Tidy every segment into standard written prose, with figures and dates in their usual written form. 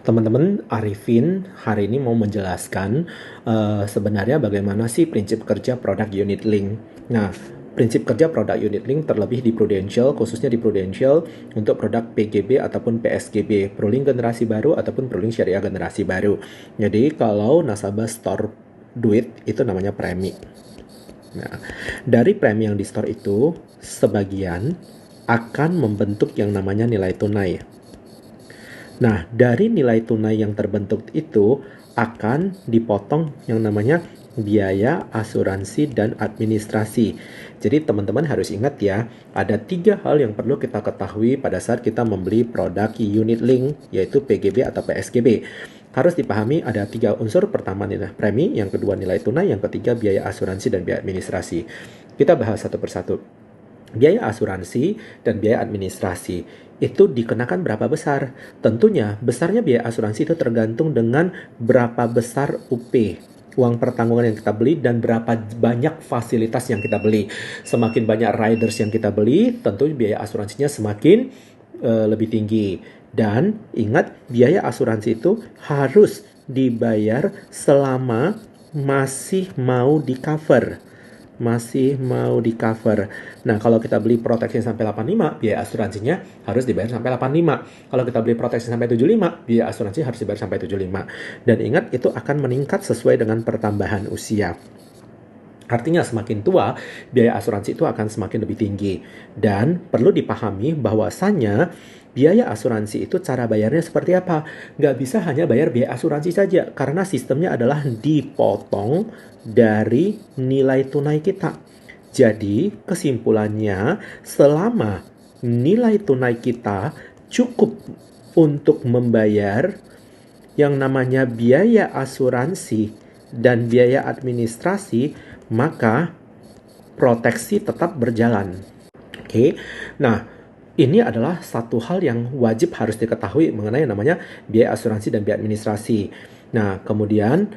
Teman-teman, Arifin hari ini mau menjelaskan sebenarnya bagaimana sih prinsip kerja produk unit link. Nah, prinsip kerja produk unit link terlebih di Prudential, khususnya di Prudential untuk produk PGB ataupun PSGB, Prulink generasi baru ataupun Prulink syariah generasi baru. Jadi kalau nasabah store duit itu namanya premi. Nah, dari premi yang di store itu sebagian akan membentuk yang namanya nilai tunai. Nah, dari nilai tunai yang terbentuk itu akan dipotong yang namanya biaya asuransi dan administrasi. Jadi teman-teman harus ingat ya, ada 3 hal yang perlu kita ketahui pada saat kita membeli produk unit link, yaitu PGB atau PSGB. Harus dipahami ada 3 unsur, pertama nilai premi, yang kedua nilai tunai, yang ketiga biaya asuransi dan biaya administrasi. Kita bahas satu persatu. Biaya asuransi dan biaya administrasi itu dikenakan berapa besar? Tentunya besarnya biaya asuransi itu tergantung dengan berapa besar UP, uang pertanggungan yang kita beli, dan berapa banyak fasilitas yang kita beli. Semakin banyak riders yang kita beli, tentu biaya asuransinya semakin lebih tinggi. Dan ingat, biaya asuransi itu harus dibayar selama masih mau di-cover. Nah, kalau kita beli proteksi sampai 85, biaya asuransinya harus dibayar sampai 85. Kalau kita beli proteksi sampai 75, biaya asuransi harus dibayar sampai 75. Dan ingat, itu akan meningkat sesuai dengan pertambahan usia. Artinya semakin tua, biaya asuransi itu akan semakin lebih tinggi. Dan perlu dipahami bahwasannya biaya asuransi itu cara bayarnya seperti apa. Nggak bisa hanya bayar biaya asuransi saja, karena sistemnya adalah dipotong dari nilai tunai kita. Jadi kesimpulannya, selama nilai tunai kita cukup untuk membayar yang namanya biaya asuransi dan biaya administrasi, maka proteksi tetap berjalan. Oke. Nah, ini adalah satu hal yang wajib harus diketahui mengenai namanya biaya asuransi dan biaya administrasi. Nah, kemudian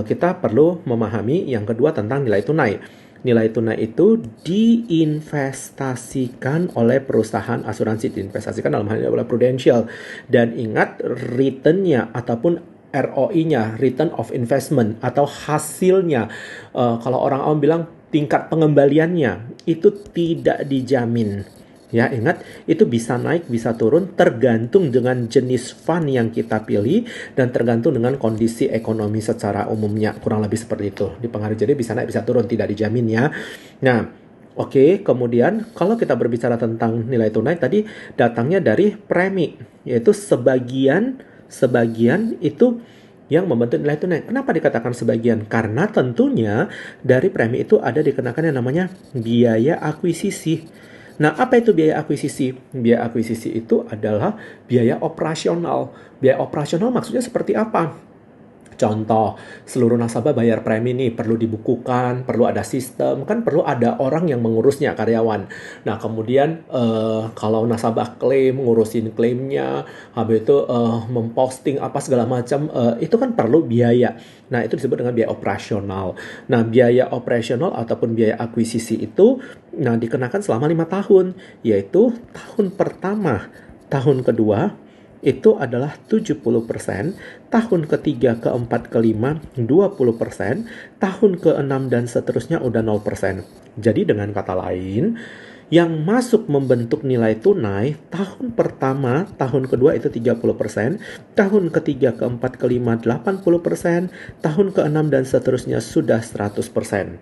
kita perlu memahami yang kedua tentang nilai tunai. Nilai tunai itu diinvestasikan oleh perusahaan asuransi, diinvestasikan dalam hal ini oleh Prudential. Dan ingat, return-nya ataupun ROI-nya, return of investment, atau hasilnya, kalau orang awam bilang tingkat pengembaliannya, itu tidak dijamin. Ya, ingat, itu bisa naik, bisa turun, tergantung dengan jenis fund yang kita pilih, dan tergantung dengan kondisi ekonomi secara umumnya. Kurang lebih seperti itu. Dipengaruhi, jadi bisa naik, bisa turun, tidak dijamin ya. Nah, oke, kemudian kalau kita berbicara tentang nilai tunai, tadi datangnya dari premi, yaitu sebagian itu yang membentuk nilai tunai. Kenapa dikatakan sebagian? Karena tentunya dari premi itu ada dikenakan yang namanya biaya akuisisi. Nah, apa itu biaya akuisisi? Biaya akuisisi itu adalah biaya operasional. Biaya operasional maksudnya seperti apa? Contoh, seluruh nasabah bayar premi nih, perlu dibukukan, perlu ada sistem, kan perlu ada orang yang mengurusnya, karyawan. Nah, kemudian kalau nasabah klaim, ngurusin klaimnya, habis itu memposting apa segala macam, itu kan perlu biaya. Nah, itu disebut dengan biaya operasional. Nah, biaya operasional ataupun biaya akuisisi itu dikenakan selama 5 tahun, yaitu tahun pertama, tahun kedua, itu adalah 70%, tahun ketiga, keempat, kelima, 20%, tahun ke-6 dan seterusnya udah 0%. Jadi dengan kata lain, yang masuk membentuk nilai tunai, tahun pertama, tahun kedua itu 30%, tahun ketiga, keempat, kelima, 80%, tahun ke-6 dan seterusnya sudah 100%.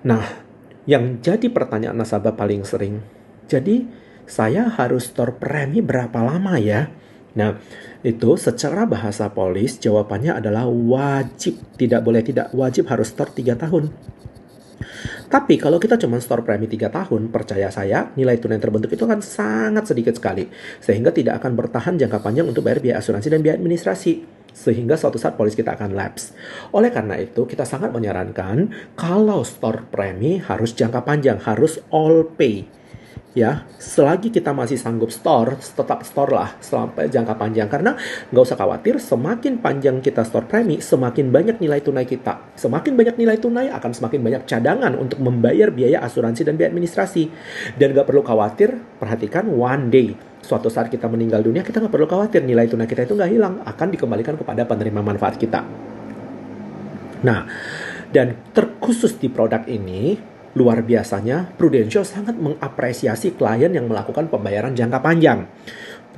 Nah, yang jadi pertanyaan nasabah paling sering, jadi saya harus store premi berapa lama ya? Nah, itu secara bahasa polis jawabannya adalah wajib, tidak boleh tidak, wajib harus store 3 tahun. Tapi kalau kita cuma store premi 3 tahun, percaya saya, nilai tunai terbentuk itu akan sangat sedikit sekali. Sehingga tidak akan bertahan jangka panjang untuk bayar biaya asuransi dan biaya administrasi. Sehingga suatu saat polis kita akan lapse. Oleh karena itu, kita sangat menyarankan kalau store premi harus jangka panjang, harus all pay. ya, selagi kita masih sanggup store, tetap store lah sampai jangka panjang. Karena nggak usah khawatir, semakin panjang kita store premi, semakin banyak nilai tunai kita. Semakin banyak nilai tunai, akan semakin banyak cadangan untuk membayar biaya asuransi dan biaya administrasi. Dan nggak perlu khawatir, perhatikan one day, suatu saat kita meninggal dunia, kita nggak perlu khawatir nilai tunai kita itu nggak hilang, akan dikembalikan kepada penerima manfaat kita. Nah, dan terkhusus di produk ini, luar biasanya, Prudential sangat mengapresiasi klien yang melakukan pembayaran jangka panjang.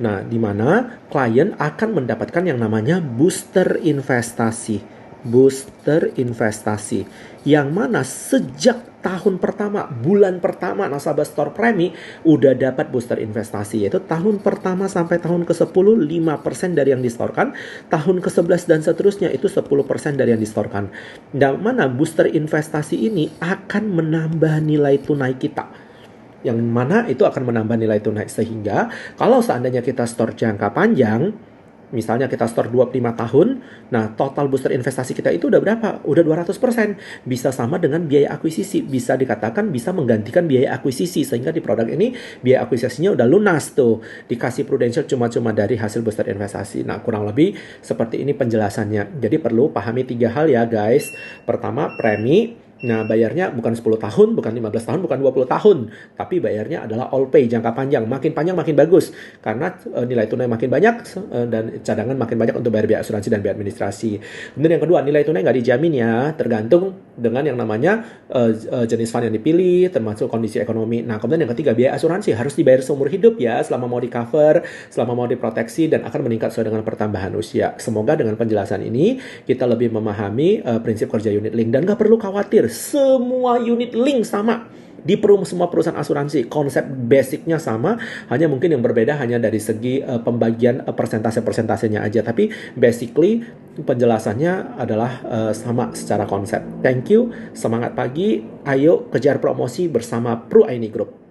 Nah, di mana klien akan mendapatkan yang namanya booster investasi. Booster investasi. Yang mana sejak tahun pertama, bulan pertama nasabah store premi udah dapat booster investasi. Yaitu tahun pertama sampai tahun ke-10, 5% dari yang distorkan. Tahun ke-11 dan seterusnya itu 10% dari yang distorkan. Dan mana booster investasi ini akan menambah nilai tunai kita. Yang mana itu akan menambah nilai tunai. Sehingga kalau seandainya kita store jangka panjang, misalnya kita store 25 tahun, nah total booster investasi kita itu udah berapa? Udah 200%. Bisa sama dengan biaya akuisisi. Bisa dikatakan bisa menggantikan biaya akuisisi. Sehingga di produk ini biaya akuisisinya udah lunas tuh. Dikasih Prudential cuma-cuma dari hasil booster investasi. Nah, kurang lebih seperti ini penjelasannya. Jadi perlu pahami 3 hal ya guys. Pertama, premi. Nah, bayarnya bukan 10 tahun, bukan 15 tahun, bukan 20 tahun. Tapi bayarnya adalah all pay, jangka panjang. Makin panjang makin bagus. Karena nilai tunai makin banyak dan cadangan makin banyak untuk bayar biaya asuransi dan biaya administrasi. Kemudian yang kedua, nilai tunai nggak dijamin ya. Tergantung dengan yang namanya jenis fund yang dipilih, termasuk kondisi ekonomi. Nah, kemudian yang ketiga, biaya asuransi harus dibayar seumur hidup ya. Selama mau di cover, selama mau diproteksi, dan akan meningkat sesuai dengan pertambahan usia. Semoga dengan penjelasan ini, kita lebih memahami prinsip kerja unit link. Dan nggak perlu khawatir, semua unit link sama di semua perusahaan asuransi. Konsep basicnya sama, hanya mungkin yang berbeda hanya dari segi pembagian persentase-persentasenya aja. Tapi basically penjelasannya adalah sama secara konsep. Thank you, semangat pagi, ayo kejar promosi bersama Pru Aini Group.